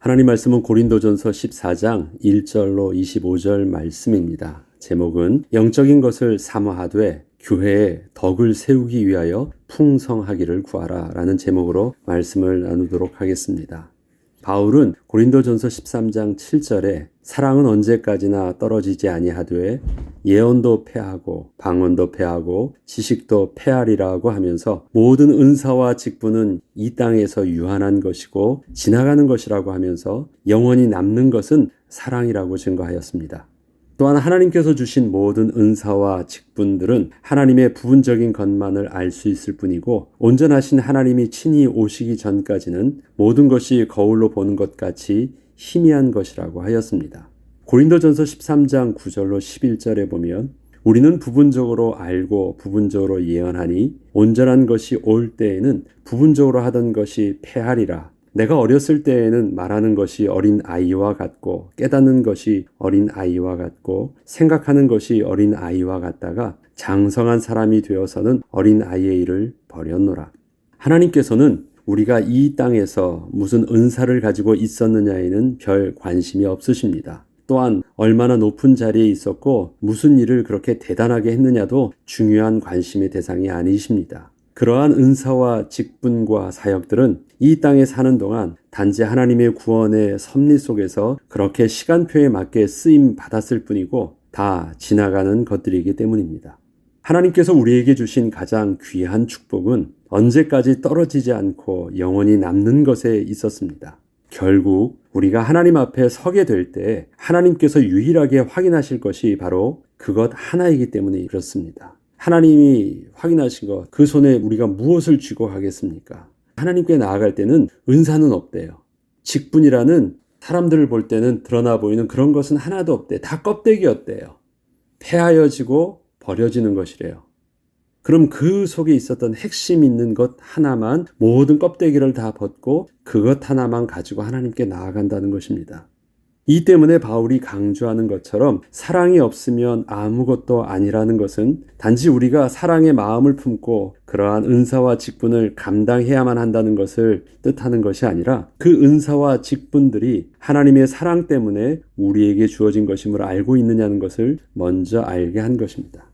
하나님 말씀은 고린도전서 14장 1절로 25절 말씀입니다. 제목은 영적인 것을 사모하되 교회에 덕을 세우기 위하여 풍성하기를 구하라 라는 제목으로 말씀을 나누도록 하겠습니다. 바울은 고린도전서 13장 7절에 사랑은 언제까지나 떨어지지 아니하되 예언도 패하고 방언도 패하고 지식도 패하리라고 하면서 모든 은사와 직분은 이 땅에서 유한한 것이고 지나가는 것이라고 하면서 영원히 남는 것은 사랑이라고 증거하였습니다. 또한 하나님께서 주신 모든 은사와 직분들은 하나님의 부분적인 것만을 알 수 있을 뿐이고 온전하신 하나님이 친히 오시기 전까지는 모든 것이 거울로 보는 것 같이 희미한 것이라고 하였습니다. 고린도전서 13장 9절로 11절에 보면 우리는 부분적으로 알고 부분적으로 예언하니 온전한 것이 올 때에는 부분적으로 하던 것이 패하리라. 내가 어렸을 때에는 말하는 것이 어린 아이와 같고 깨닫는 것이 어린 아이와 같고 생각하는 것이 어린 아이와 같다가 장성한 사람이 되어서는 어린 아이의 일을 버렸노라. 하나님께서는 우리가 이 땅에서 무슨 은사를 가지고 있었느냐에는 별 관심이 없으십니다. 또한 얼마나 높은 자리에 있었고 무슨 일을 그렇게 대단하게 했느냐도 중요한 관심의 대상이 아니십니다. 그러한 은사와 직분과 사역들은 이 땅에 사는 동안 단지 하나님의 구원의 섭리 속에서 그렇게 시간표에 맞게 쓰임 받았을 뿐이고 다 지나가는 것들이기 때문입니다. 하나님께서 우리에게 주신 가장 귀한 축복은 언제까지 떨어지지 않고 영원히 남는 것에 있었습니다. 결국 우리가 하나님 앞에 서게 될 때 하나님께서 유일하게 확인하실 것이 바로 그것 하나이기 때문에 그렇습니다. 하나님이 확인하신 것, 그 손에 우리가 무엇을 쥐고 가겠습니까? 하나님께 나아갈 때는 은사는 없대요. 직분이라는 사람들을 볼 때는 드러나 보이는 그런 것은 하나도 없대. 다 껍데기였대요. 폐하여지고 버려지는 것이래요. 그럼 그 속에 있었던 핵심 있는 것 하나만, 모든 껍데기를 다 벗고 그것 하나만 가지고 하나님께 나아간다는 것입니다. 이 때문에 바울이 강조하는 것처럼 사랑이 없으면 아무것도 아니라는 것은 단지 우리가 사랑의 마음을 품고 그러한 은사와 직분을 감당해야만 한다는 것을 뜻하는 것이 아니라 그 은사와 직분들이 하나님의 사랑 때문에 우리에게 주어진 것임을 알고 있느냐는 것을 먼저 알게 한 것입니다.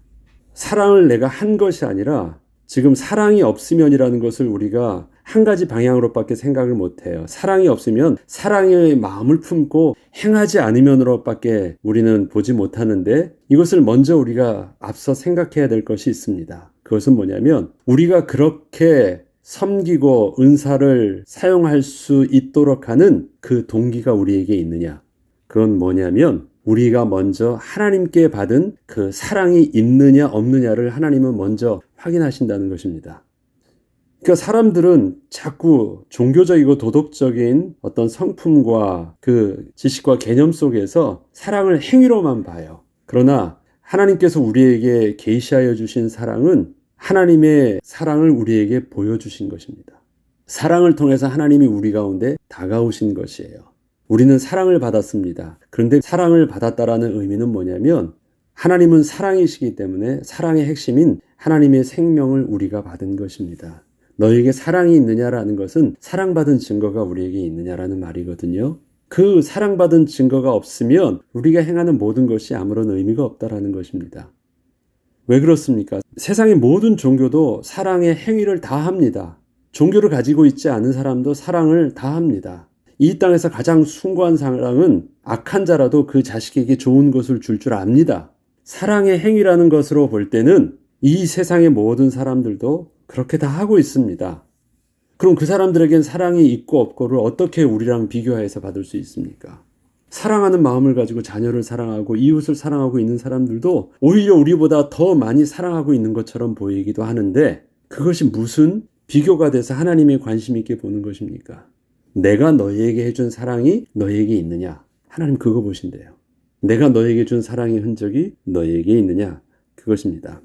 사랑을 내가 한 것이 아니라 지금 사랑이 없으면이라는 것을 우리가 한 가지 방향으로밖에 생각을 못해요. 사랑이 없으면 사랑의 마음을 품고 행하지 않으면으로밖에 우리는 보지 못하는데 이것을 먼저 우리가 앞서 생각해야 될 것이 있습니다. 그것은 뭐냐면 우리가 그렇게 섬기고 은사를 사용할 수 있도록 하는 그 동기가 우리에게 있느냐. 그건 뭐냐면 우리가 먼저 하나님께 받은 그 사랑이 있느냐 없느냐를 하나님은 먼저 확인하신다는 것입니다. 그러니까 사람들은 자꾸 종교적이고 도덕적인 어떤 성품과 그 지식과 개념 속에서 사랑을 행위로만 봐요. 그러나 하나님께서 우리에게 계시하여 주신 사랑은 하나님의 사랑을 우리에게 보여주신 것입니다. 사랑을 통해서 하나님이 우리 가운데 다가오신 것이에요. 우리는 사랑을 받았습니다. 그런데 사랑을 받았다라는 의미는 뭐냐면 하나님은 사랑이시기 때문에 사랑의 핵심인 하나님의 생명을 우리가 받은 것입니다. 너에게 사랑이 있느냐라는 것은 사랑받은 증거가 우리에게 있느냐라는 말이거든요. 그 사랑받은 증거가 없으면 우리가 행하는 모든 것이 아무런 의미가 없다라는 것입니다. 왜 그렇습니까? 세상의 모든 종교도 사랑의 행위를 다 합니다. 종교를 가지고 있지 않은 사람도 사랑을 다 합니다. 이 땅에서 가장 숭고한 사랑은 악한 자라도 그 자식에게 좋은 것을 줄 압니다. 사랑의 행위라는 것으로 볼 때는 이 세상의 모든 사람들도 그렇게 다 하고 있습니다. 그럼 그 사람들에겐 사랑이 있고 없고를 어떻게 우리랑 비교해서 받을 수 있습니까? 사랑하는 마음을 가지고 자녀를 사랑하고 이웃을 사랑하고 있는 사람들도 오히려 우리보다 더 많이 사랑하고 있는 것처럼 보이기도 하는데 그것이 무슨 비교가 돼서 하나님의 관심 있게 보는 것입니까? 내가 너희에게 해준 사랑이 너희에게 있느냐? 하나님 그거 보신대요. 내가 너희에게 준 사랑의 흔적이 너희에게 있느냐? 그것입니다.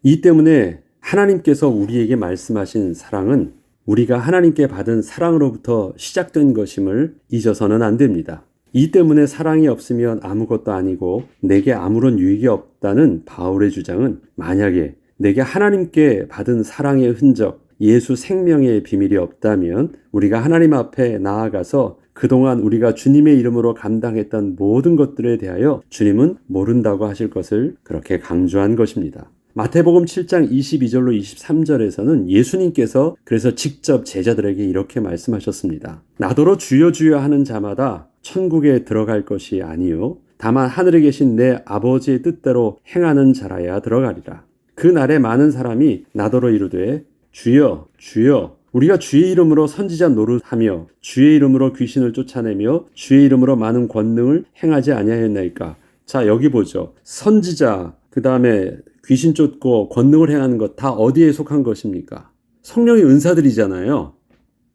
이 때문에 하나님께서 우리에게 말씀하신 사랑은 우리가 하나님께 받은 사랑으로부터 시작된 것임을 잊어서는 안 됩니다. 이 때문에 사랑이 없으면 아무것도 아니고 내게 아무런 유익이 없다는 바울의 주장은 만약에 내게 하나님께 받은 사랑의 흔적, 예수 생명의 비밀이 없다면 우리가 하나님 앞에 나아가서 그동안 우리가 주님의 이름으로 감당했던 모든 것들에 대하여 주님은 모른다고 하실 것을 그렇게 강조한 것입니다. 마태복음 7장 22절로 23절에서는 예수님께서 그래서 직접 제자들에게 이렇게 말씀하셨습니다. 나더러 주여 주여 하는 자마다 천국에 들어갈 것이 아니요 다만 하늘에 계신 내 아버지의 뜻대로 행하는 자라야 들어가리라. 그 날에 많은 사람이 나더러 이르되 주여 주여 우리가 주의 이름으로 선지자 노릇하며 주의 이름으로 귀신을 쫓아내며 주의 이름으로 많은 권능을 행하지 아니하였나이까. 자, 여기 보죠. 선지자, 그 다음에 귀신 쫓고 권능을 행하는 것 다 어디에 속한 것입니까? 성령의 은사들이잖아요.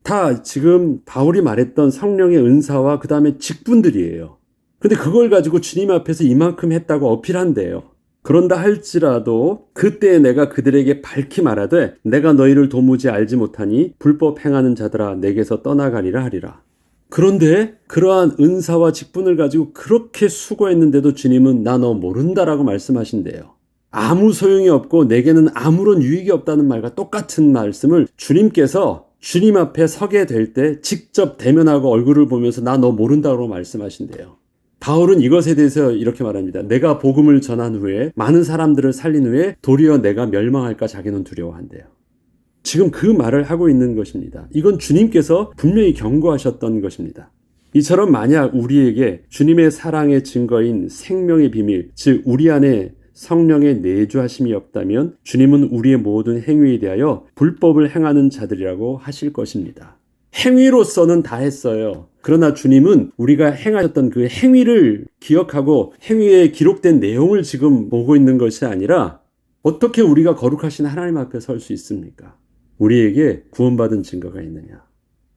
다 지금 바울이 말했던 성령의 은사와 그 다음에 직분들이에요. 근데 그걸 가지고 주님 앞에서 이만큼 했다고 어필한대요. 그런다 할지라도 그때 내가 그들에게 밝히 말하되 내가 너희를 도무지 알지 못하니 불법 행하는 자들아 내게서 떠나가리라 하리라. 그런데 그러한 은사와 직분을 가지고 그렇게 수고했는데도 주님은 나 너 모른다라고 말씀하신대요. 아무 소용이 없고 내게는 아무런 유익이 없다는 말과 똑같은 말씀을 주님께서 주님 앞에 서게 될 때 직접 대면하고 얼굴을 보면서 나 너 모른다고 말씀하신대요. 바울은 이것에 대해서 이렇게 말합니다. 내가 복음을 전한 후에 많은 사람들을 살린 후에 도리어 내가 멸망할까 자기는 두려워한대요. 지금 그 말을 하고 있는 것입니다. 이건 주님께서 분명히 경고하셨던 것입니다. 이처럼 만약 우리에게 주님의 사랑의 증거인 생명의 비밀, 즉 우리 안에 성령의 내주하심이 없다면 주님은 우리의 모든 행위에 대하여 불법을 행하는 자들이라고 하실 것입니다. 행위로서는 다 했어요. 그러나 주님은 우리가 행하셨던 그 행위를 기억하고 행위에 기록된 내용을 지금 보고 있는 것이 아니라 어떻게 우리가 거룩하신 하나님 앞에 설 수 있습니까? 우리에게 구원받은 증거가 있느냐?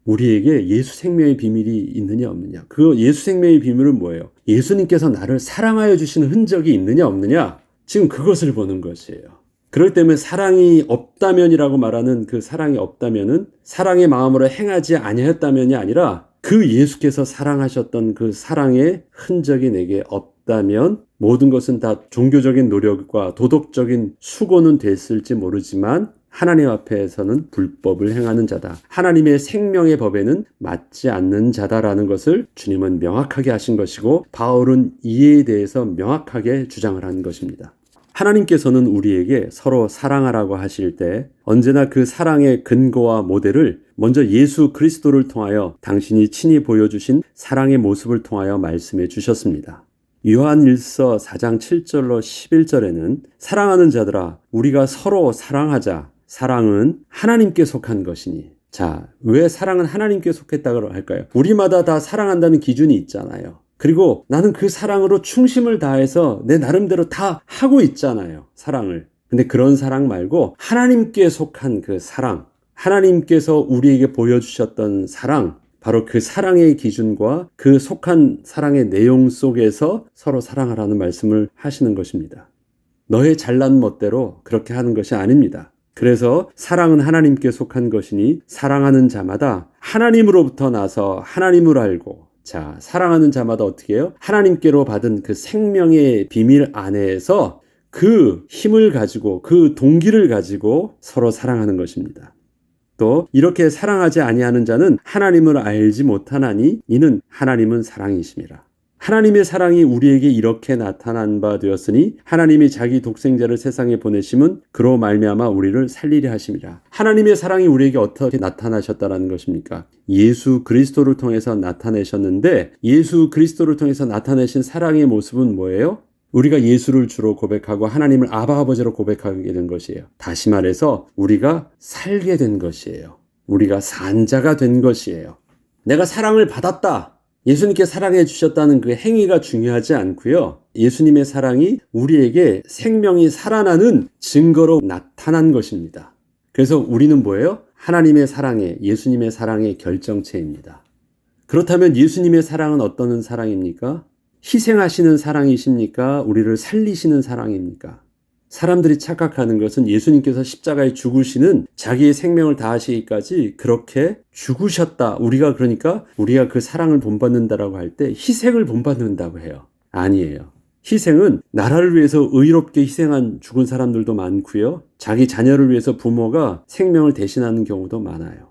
우리에게 예수 생명의 비밀이 있느냐 없느냐? 그 예수 생명의 비밀은 뭐예요? 예수님께서 나를 사랑하여 주시는 흔적이 있느냐 없느냐? 지금 그것을 보는 것이에요. 그렇기 때문에 사랑이 없다면이라고 말하는 그 사랑이 없다면은 사랑의 마음으로 행하지 아니하였다면이 아니라 그 예수께서 사랑하셨던 그 사랑의 흔적이 내게 없다면 모든 것은 다 종교적인 노력과 도덕적인 수고는 됐을지 모르지만 하나님 앞에서는 불법을 행하는 자다. 하나님의 생명의 법에는 맞지 않는 자다라는 것을 주님은 명확하게 하신 것이고 바울은 이에 대해서 명확하게 주장을 한 것입니다. 하나님께서는 우리에게 서로 사랑하라고 하실 때 언제나 그 사랑의 근거와 모델을 먼저 예수 그리스도를 통하여 당신이 친히 보여주신 사랑의 모습을 통하여 말씀해 주셨습니다. 요한일서 4장 7절로 11절에는 사랑하는 자들아 우리가 서로 사랑하자. 사랑은 하나님께 속한 것이니. 자, 왜 사랑은 하나님께 속했다고 할까요? 우리마다 다 사랑한다는 기준이 있잖아요. 그리고 나는 그 사랑으로 충심을 다해서 내 나름대로 다 하고 있잖아요. 사랑을. 근데 그런 사랑 말고 하나님께 속한 그 사랑, 하나님께서 우리에게 보여주셨던 사랑, 바로 그 사랑의 기준과 그 속한 사랑의 내용 속에서 서로 사랑하라는 말씀을 하시는 것입니다. 너의 잘난 멋대로 그렇게 하는 것이 아닙니다. 그래서 사랑은 하나님께 속한 것이니 사랑하는 자마다 하나님으로부터 나서 하나님을 알고 자, 사랑하는 자마다 어떻게 해요? 하나님께로 받은 그 생명의 비밀 안에서 그 힘을 가지고 그 동기를 가지고 서로 사랑하는 것입니다. 또 이렇게 사랑하지 아니하는 자는 하나님을 알지 못하나니 이는 하나님은 사랑이심이라. 하나님의 사랑이 우리에게 이렇게 나타난 바 되었으니 하나님이 자기 독생자를 세상에 보내심은 그로 말미암아 우리를 살리려 하심이라. 하나님의 사랑이 우리에게 어떻게 나타나셨다라는 것입니까? 예수 그리스도를 통해서 나타내셨는데 예수 그리스도를 통해서 나타내신 사랑의 모습은 뭐예요? 우리가 예수를 주로 고백하고 하나님을 아바 아버지로 고백하게 된 것이에요. 다시 말해서 우리가 살게 된 것이에요. 우리가 산 자가 된 것이에요. 내가 사랑을 받았다. 예수님께 사랑해 주셨다는 그 행위가 중요하지 않고요. 예수님의 사랑이 우리에게 생명이 살아나는 증거로 나타난 것입니다. 그래서 우리는 뭐예요? 하나님의 사랑에, 예수님의 사랑의 결정체입니다. 그렇다면 예수님의 사랑은 어떤 사랑입니까? 희생하시는 사랑이십니까? 우리를 살리시는 사랑입니까? 사람들이 착각하는 것은 예수님께서 십자가에 죽으시는 자기의 생명을 다하시기까지 그렇게 죽으셨다. 우리가 그 사랑을 본받는다라고 할 때 희생을 본받는다고 해요. 아니에요. 희생은 나라를 위해서 의롭게 희생한 죽은 사람들도 많고요. 자기 자녀를 위해서 부모가 생명을 대신하는 경우도 많아요.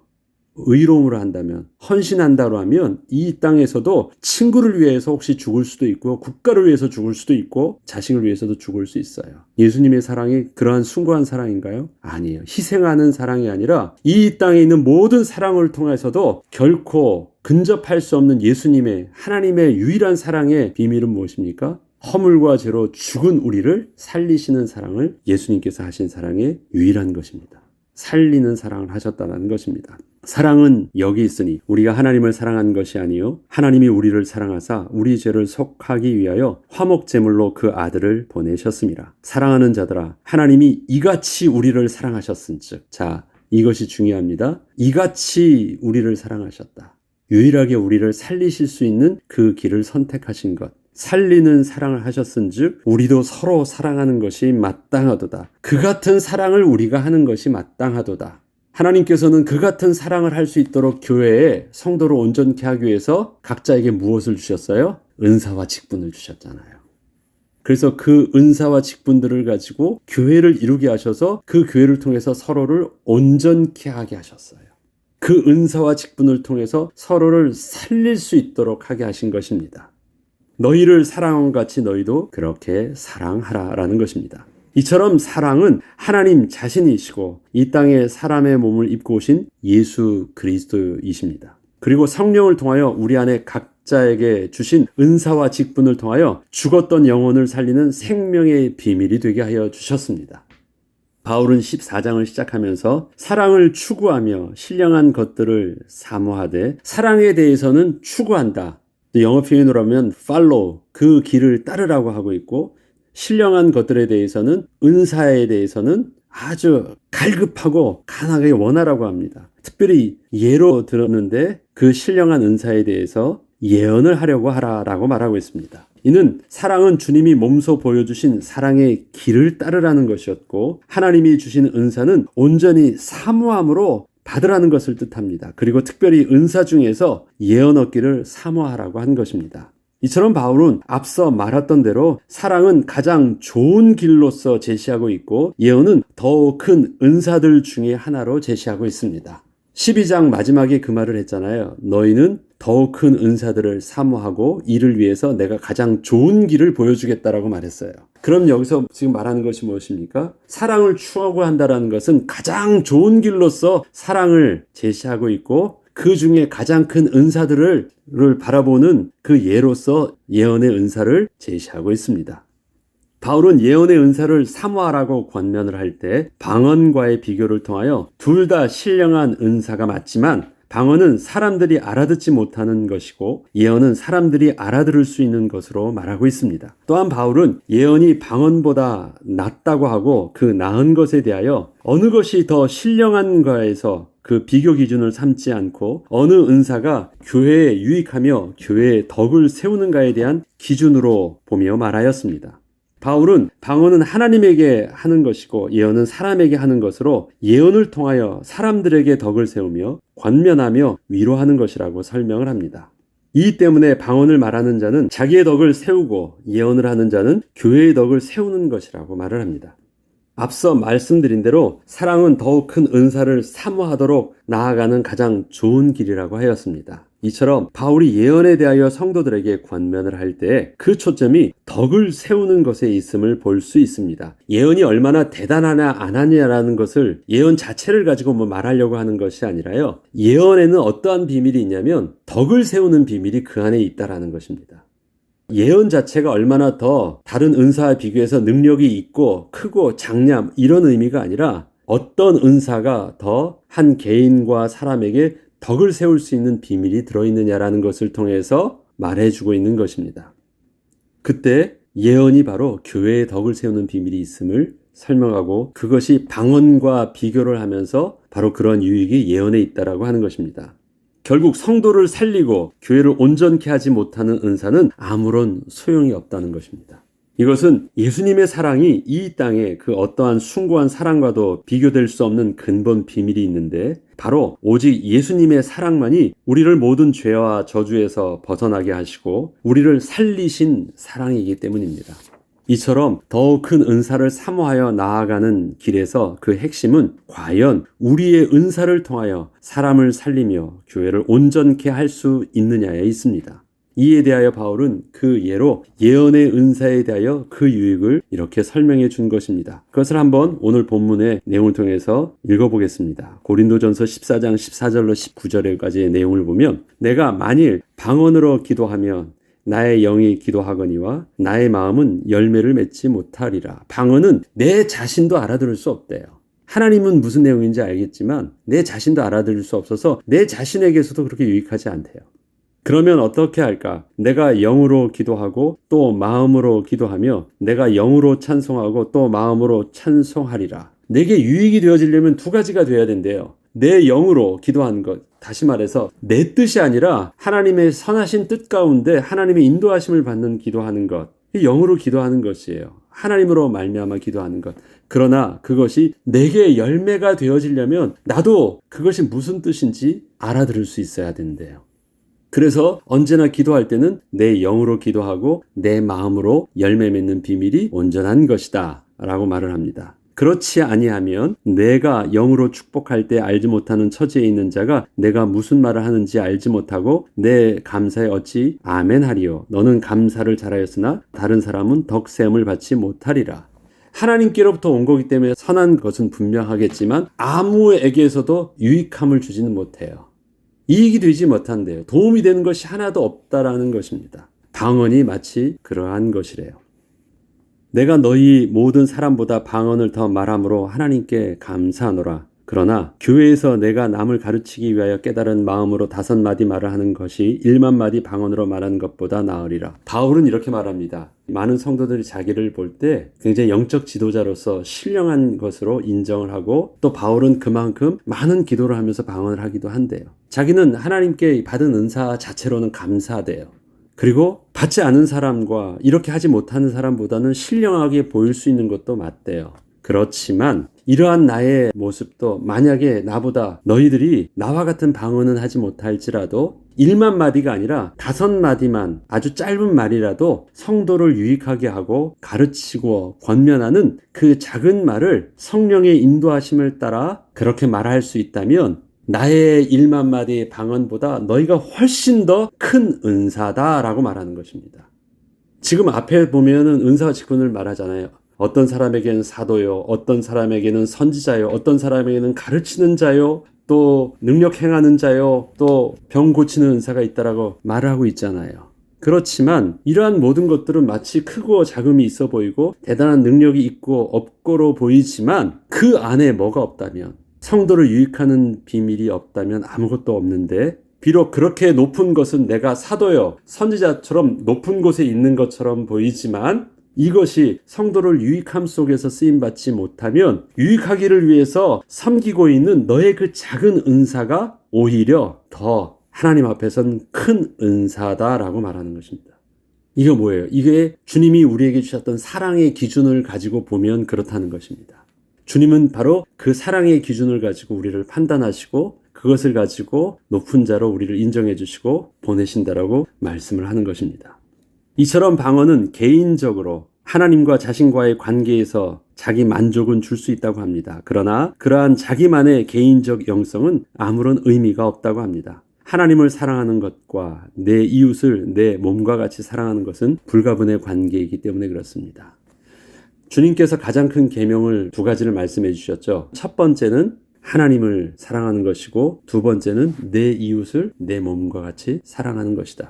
의로움으로 한다면, 헌신한다고 하면 이 땅에서도 친구를 위해서 혹시 죽을 수도 있고, 국가를 위해서 죽을 수도 있고, 자식을 위해서도 죽을 수 있어요. 예수님의 사랑이 그러한 숭고한 사랑인가요? 아니에요. 희생하는 사랑이 아니라 이 땅에 있는 모든 사랑을 통해서도 결코 근접할 수 없는 예수님의, 하나님의 유일한 사랑의 비밀은 무엇입니까? 허물과 죄로 죽은 우리를 살리시는 사랑을 예수님께서 하신 사랑의 유일한 것입니다. 살리는 사랑을 하셨다는 것입니다. 사랑은 여기 있으니 우리가 하나님을 사랑한 것이 아니요 하나님이 우리를 사랑하사 우리 죄를 속하기 위하여 화목제물로 그 아들을 보내셨습니다. 사랑하는 자들아, 하나님이 이같이 우리를 사랑하셨은즉, 자, 이것이 중요합니다. 이같이 우리를 사랑하셨다. 유일하게 우리를 살리실 수 있는 그 길을 선택하신 것, 살리는 사랑을 하셨은즉 우리도 서로 사랑하는 것이 마땅하도다. 그 같은 사랑을 우리가 하는 것이 마땅하도다. 하나님께서는 그 같은 사랑을 할 수 있도록 교회에 성도를 온전케 하기 위해서 각자에게 무엇을 주셨어요? 은사와 직분을 주셨잖아요. 그래서 그 은사와 직분들을 가지고 교회를 이루게 하셔서 그 교회를 통해서 서로를 온전케 하게 하셨어요. 그 은사와 직분을 통해서 서로를 살릴 수 있도록 하게 하신 것입니다. 너희를 사랑한 같이 너희도 그렇게 사랑하라라는 것입니다. 이처럼 사랑은 하나님 자신이시고 이 땅에 사람의 몸을 입고 오신 예수 그리스도이십니다. 그리고 성령을 통하여 우리 안에 각자에게 주신 은사와 직분을 통하여 죽었던 영혼을 살리는 생명의 비밀이 되게 하여 주셨습니다. 바울은 14장을 시작하면서 사랑을 추구하며 신령한 것들을 사모하되, 사랑에 대해서는 추구한다. 영어 표현으로 하면 follow, 그 길을 따르라고 하고 있고, 신령한 것들에 대해서는, 은사에 대해서는 아주 갈급하고 간하게 원하라고 합니다. 특별히 예로 들었는데 그 신령한 은사에 대해서 예언을 하려고 하라라고 말하고 있습니다. 이는 사랑은 주님이 몸소 보여주신 사랑의 길을 따르라는 것이었고, 하나님이 주신 은사는 온전히 사모함으로 받으라는 것을 뜻합니다. 그리고 특별히 은사 중에서 예언 얻기를 사모하라고 한 것입니다. 이처럼 바울은 앞서 말했던 대로 사랑은 가장 좋은 길로서 제시하고 있고, 예언은 더 큰 은사들 중에 하나로 제시하고 있습니다. 12장 마지막에 그 말을 했잖아요. 너희는 더 큰 은사들을 사모하고 이를 위해서 내가 가장 좋은 길을 보여주겠다라고 말했어요. 그럼 여기서 지금 말하는 것이 무엇입니까? 사랑을 추구한다는 것은 가장 좋은 길로서 사랑을 제시하고 있고, 그 중에 가장 큰 은사들을 바라보는 그 예로서 예언의 은사를 제시하고 있습니다. 바울은 예언의 은사를 사모하라고 권면을 할 때 방언과의 비교를 통하여 둘 다 신령한 은사가 맞지만, 방언은 사람들이 알아듣지 못하는 것이고 예언은 사람들이 알아들을 수 있는 것으로 말하고 있습니다. 또한 바울은 예언이 방언보다 낫다고 하고, 그 나은 것에 대하여 어느 것이 더 신령한가에서 그 비교 기준을 삼지 않고 어느 은사가 교회에 유익하며 교회의 덕을 세우는가에 대한 기준으로 보며 말하였습니다. 바울은 방언은 하나님에게 하는 것이고 예언은 사람에게 하는 것으로 예언을 통하여 사람들에게 덕을 세우며 권면하며 위로하는 것이라고 설명을 합니다. 이 때문에 방언을 말하는 자는 자기의 덕을 세우고 예언을 하는 자는 교회의 덕을 세우는 것이라고 말을 합니다. 앞서 말씀드린 대로 사랑은 더욱 큰 은사를 사모하도록 나아가는 가장 좋은 길이라고 하였습니다. 이처럼 바울이 예언에 대하여 성도들에게 권면을 할 때 그 초점이 덕을 세우는 것에 있음을 볼 수 있습니다. 예언이 얼마나 대단하냐 안 하냐라는 것을 예언 자체를 가지고 말하려고 하는 것이 아니라요, 예언에는 어떠한 비밀이 있냐면 덕을 세우는 비밀이 그 안에 있다라는 것입니다. 예언 자체가 얼마나 더 다른 은사와 비교해서 능력이 있고 크고 작냐 이런 의미가 아니라 어떤 은사가 더 한 개인과 사람에게 덕을 세울 수 있는 비밀이 들어있느냐라는 것을 통해서 말해주고 있는 것입니다. 그때 예언이 바로 교회의 덕을 세우는 비밀이 있음을 설명하고, 그것이 방언과 비교를 하면서 바로 그런 유익이 예언에 있다라고 하는 것입니다. 결국 성도를 살리고 교회를 온전케 하지 못하는 은사는 아무런 소용이 없다는 것입니다. 이것은 예수님의 사랑이 이 땅에 그 어떠한 숭고한 사랑과도 비교될 수 없는 근본 비밀이 있는데, 바로 오직 예수님의 사랑만이 우리를 모든 죄와 저주에서 벗어나게 하시고 우리를 살리신 사랑이기 때문입니다. 이처럼 더욱 큰 은사를 사모하여 나아가는 길에서 그 핵심은 과연 우리의 은사를 통하여 사람을 살리며 교회를 온전케 할 수 있느냐에 있습니다. 이에 대하여 바울은 그 예로 예언의 은사에 대하여 그 유익을 이렇게 설명해 준 것입니다. 그것을 한번 오늘 본문의 내용을 통해서 읽어보겠습니다. 고린도전서 14장 14절로 19절까지의 내용을 보면 내가 만일 방언으로 기도하면 나의 영이 기도하거니와 나의 마음은 열매를 맺지 못하리라. 방언은 내 자신도 알아들을 수 없대요. 하나님은 무슨 내용인지 알겠지만 내 자신도 알아들을 수 없어서 내 자신에게서도 그렇게 유익하지 않대요. 그러면 어떻게 할까? 내가 영으로 기도하고 또 마음으로 기도하며 내가 영으로 찬송하고 또 마음으로 찬송하리라. 내게 유익이 되어지려면 두 가지가 돼야 된대요. 내 영으로 기도하는 것, 다시 말해서 내 뜻이 아니라 하나님의 선하신 뜻 가운데 하나님의 인도하심을 받는 기도하는 것, 영으로 기도하는 것이에요. 하나님으로 말미암아 기도하는 것. 그러나 그것이 내게 열매가 되어지려면 나도 그것이 무슨 뜻인지 알아들을 수 있어야 된대요. 그래서 언제나 기도할 때는 내 영으로 기도하고 내 마음으로 열매 맺는 비밀이 온전한 것이다 라고 말을 합니다. 그렇지 아니하면 내가 영으로 축복할 때 알지 못하는 처지에 있는 자가 내가 무슨 말을 하는지 알지 못하고 내 감사에 어찌 아멘 하리요. 너는 감사를 잘하였으나 다른 사람은 덕세움을 받지 못하리라. 하나님께로부터 온 거기 때문에 선한 것은 분명하겠지만 아무에게서도 유익함을 주지는 못해요. 이익이 되지 못한대요. 도움이 되는 것이 하나도 없다라는 것입니다. 방언이 마치 그러한 것이래요. 내가 너희 모든 사람보다 방언을 더 말함으로 하나님께 감사하노라. 그러나 교회에서 내가 남을 가르치기 위하여 깨달은 마음으로 5마디 말을 하는 것이 1만 마디 방언으로 말하는 것보다 나으리라. 바울은 이렇게 말합니다. 많은 성도들이 자기를 볼 때 굉장히 영적 지도자로서 신령한 것으로 인정을 하고 또 바울은 그만큼 많은 기도를 하면서 방언을 하기도 한대요. 자기는 하나님께 받은 은사 자체로는 감사하대요. 그리고 받지 않은 사람과 이렇게 하지 못하는 사람보다는 신령하게 보일 수 있는 것도 맞대요. 그렇지만 이러한 나의 모습도 만약에 나보다 너희들이 나와 같은 방언은 하지 못할지라도 1만 마디가 아니라 5마디만 아주 짧은 말이라도 성도를 유익하게 하고 가르치고 권면하는 그 작은 말을 성령의 인도하심을 따라 그렇게 말할 수 있다면 나의 1만 마디의 방언보다 너희가 훨씬 더 큰 은사다라고 말하는 것입니다. 지금 앞에 보면은 은사와 직분을 말하잖아요. 어떤 사람에게는 사도요, 어떤 사람에게는 선지자요, 어떤 사람에게는 가르치는 자요, 또 능력 행하는 자요, 또 병 고치는 은사가 있다라고 말을 하고 있잖아요. 그렇지만 이러한 모든 것들은 마치 크고 작음이 있어 보이고 대단한 능력이 있고 없고로 보이지만 그 안에 뭐가 없다면, 성도를 유익하는 비밀이 없다면 아무것도 없는데, 비록 그렇게 높은 것은 내가 사도요, 선지자처럼 높은 곳에 있는 것처럼 보이지만 이것이 성도를 유익함 속에서 쓰임받지 못하면 유익하기를 위해서 섬기고 있는 너의 그 작은 은사가 오히려 더 하나님 앞에서는 큰 은사다라고 말하는 것입니다. 이게 뭐예요? 이게 주님이 우리에게 주셨던 사랑의 기준을 가지고 보면 그렇다는 것입니다. 주님은 바로 그 사랑의 기준을 가지고 우리를 판단하시고 그것을 가지고 높은 자로 우리를 인정해 주시고 보내신다라고 말씀을 하는 것입니다. 이처럼 방언은 개인적으로 하나님과 자신과의 관계에서 자기 만족은 줄 수 있다고 합니다. 그러나 그러한 자기만의 개인적 영성은 아무런 의미가 없다고 합니다. 하나님을 사랑하는 것과 내 이웃을 내 몸과 같이 사랑하는 것은 불가분의 관계이기 때문에 그렇습니다. 주님께서 가장 큰 계명을 2가지를 말씀해 주셨죠. 첫 번째는 하나님을 사랑하는 것이고 두 번째는 내 이웃을 내 몸과 같이 사랑하는 것이다.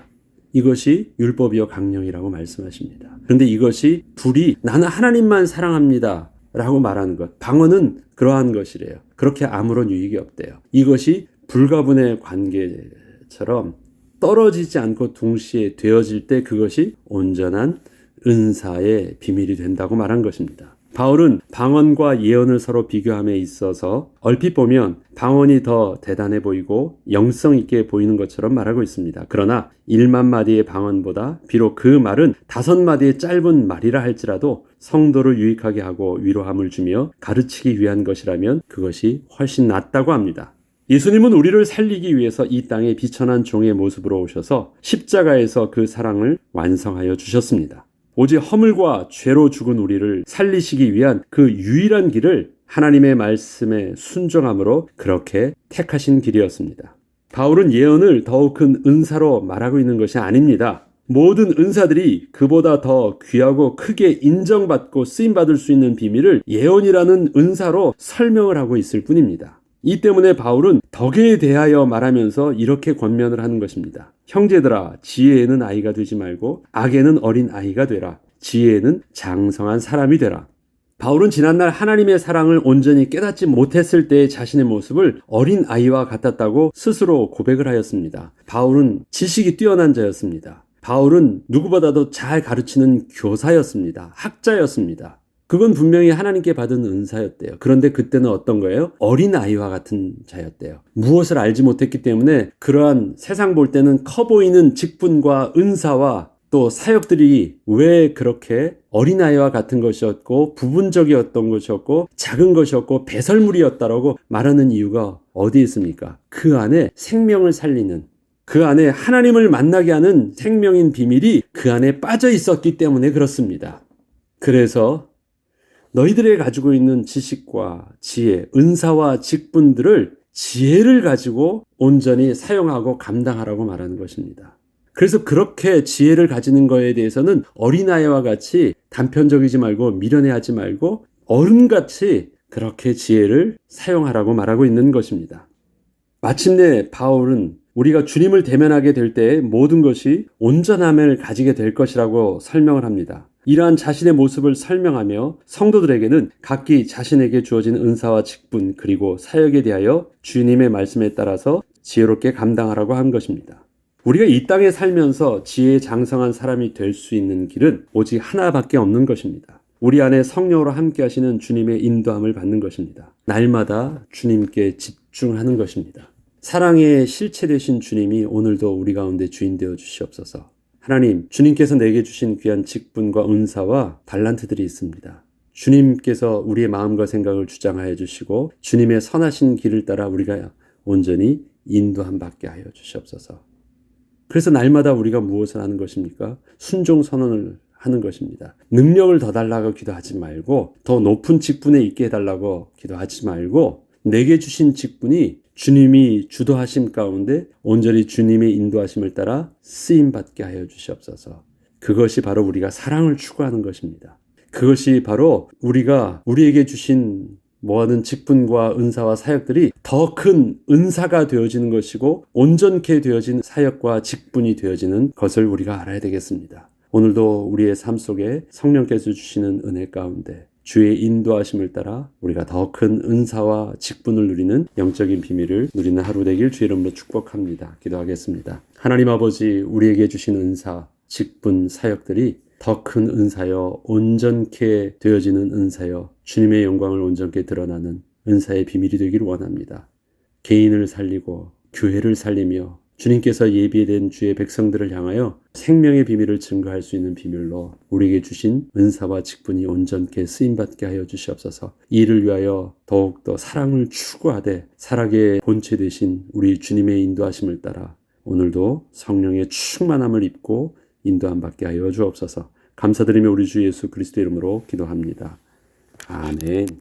이것이 율법이요 강령이라고 말씀하십니다. 그런데 이것이 둘이 나는 하나님만 사랑합니다 라고 말하는 것, 방언은 그러한 것이래요. 그렇게 아무런 유익이 없대요. 이것이 불가분의 관계처럼 떨어지지 않고 동시에 되어질 때 그것이 온전한 은사의 비밀이 된다고 말한 것입니다. 바울은 방언과 예언을 서로 비교함에 있어서 얼핏 보면 방언이 더 대단해 보이고 영성 있게 보이는 것처럼 말하고 있습니다. 그러나 1만 마디의 방언보다 비록 그 말은 5마디의 짧은 말이라 할지라도 성도를 유익하게 하고 위로함을 주며 가르치기 위한 것이라면 그것이 훨씬 낫다고 합니다. 예수님은 우리를 살리기 위해서 이 땅에 비천한 종의 모습으로 오셔서 십자가에서 그 사랑을 완성하여 주셨습니다. 오직 허물과 죄로 죽은 우리를 살리시기 위한 그 유일한 길을 하나님의 말씀에 순종함으로 그렇게 택하신 길이었습니다. 바울은 예언을 더욱 큰 은사로 말하고 있는 것이 아닙니다. 모든 은사들이 그보다 더 귀하고 크게 인정받고 쓰임받을 수 있는 비밀을 예언이라는 은사로 설명을 하고 있을 뿐입니다. 이 때문에 바울은 덕에 대하여 말하면서 이렇게 권면을 하는 것입니다. 형제들아, 지혜에는 아이가 되지 말고 악에는 어린 아이가 되라. 지혜에는 장성한 사람이 되라. 바울은 지난날 하나님의 사랑을 온전히 깨닫지 못했을 때의 자신의 모습을 어린 아이와 같았다고 스스로 고백을 하였습니다. 바울은 지식이 뛰어난 자였습니다. 바울은 누구보다도 잘 가르치는 교사였습니다. 학자였습니다. 그건 분명히 하나님께 받은 은사였대요. 그런데 그때는 어떤 거예요? 어린 아이와 같은 자였대요. 무엇을 알지 못했기 때문에 그러한 세상 볼 때는 커 보이는 직분과 은사와 또 사역들이 왜 그렇게 어린아이와 같은 것이었고 부분적이었던 것이었고 작은 것이었고 배설물이었다라고 말하는 이유가 어디에 있습니까? 그 안에 생명을 살리는, 그 안에 하나님을 만나게 하는 생명인 비밀이 그 안에 빠져 있었기 때문에 그렇습니다. 그래서 너희들이 가지고 있는 지식과 지혜, 은사와 직분들을 지혜를 가지고 온전히 사용하고 감당하라고 말하는 것입니다. 그래서 그렇게 지혜를 가지는 거에 대해서는 어린아이와 같이 단편적이지 말고 미련해하지 말고 어른같이 그렇게 지혜를 사용하라고 말하고 있는 것입니다. 마침내 바울은 우리가 주님을 대면하게 될 때 모든 것이 온전함을 가지게 될 것이라고 설명을 합니다. 이러한 자신의 모습을 설명하며 성도들에게는 각기 자신에게 주어진 은사와 직분 그리고 사역에 대하여 주님의 말씀에 따라서 지혜롭게 감당하라고 한 것입니다. 우리가 이 땅에 살면서 지혜에 장성한 사람이 될 수 있는 길은 오직 하나밖에 없는 것입니다. 우리 안에 성령으로 함께 하시는 주님의 인도함을 받는 것입니다. 날마다 주님께 집중하는 것입니다. 사랑의 실체 되신 주님이 오늘도 우리 가운데 주인 되어 주시옵소서. 하나님, 주님께서 내게 주신 귀한 직분과 은사와 달란트들이 있습니다. 주님께서 우리의 마음과 생각을 주장하여 주시고 주님의 선하신 길을 따라 우리가 온전히 인도함 받게 하여 주시옵소서. 그래서 날마다 우리가 무엇을 하는 것입니까? 순종 선언을 하는 것입니다. 능력을 더 달라고 기도하지 말고 더 높은 직분에 있게 해달라고 기도하지 말고 내게 주신 직분이 주님이 주도하심 가운데 온전히 주님의 인도하심을 따라 쓰임받게 하여 주시옵소서. 그것이 바로 우리가 사랑을 추구하는 것입니다. 그것이 바로 우리가 우리에게 주신 모아둔 직분과 은사와 사역들이 더 큰 은사가 되어지는 것이고 온전케 되어진 사역과 직분이 되어지는 것을 우리가 알아야 되겠습니다. 오늘도 우리의 삶 속에 성령께서 주시는 은혜 가운데 주의 인도하심을 따라 우리가 더 큰 은사와 직분을 누리는 영적인 비밀을 누리는 하루 되길 주의 이름으로 축복합니다. 기도하겠습니다. 하나님 아버지, 우리에게 주신 은사, 직분, 사역들이 더 큰 은사여, 온전케 되어지는 은사여, 주님의 영광을 온전케 드러나는 은사의 비밀이 되기를 원합니다. 개인을 살리고 교회를 살리며 주님께서 예비된 주의 백성들을 향하여 생명의 비밀을 증거할 수 있는 비밀로 우리에게 주신 은사와 직분이 온전케 쓰임받게 하여 주시옵소서. 이를 위하여 더욱더 사랑을 추구하되 사랑의 본체 되신 우리 주님의 인도하심을 따라 오늘도 성령의 충만함을 입고 인도함 받게 하여 주옵소서. 감사드리며 우리 주 예수 그리스도 이름으로 기도합니다. 아멘.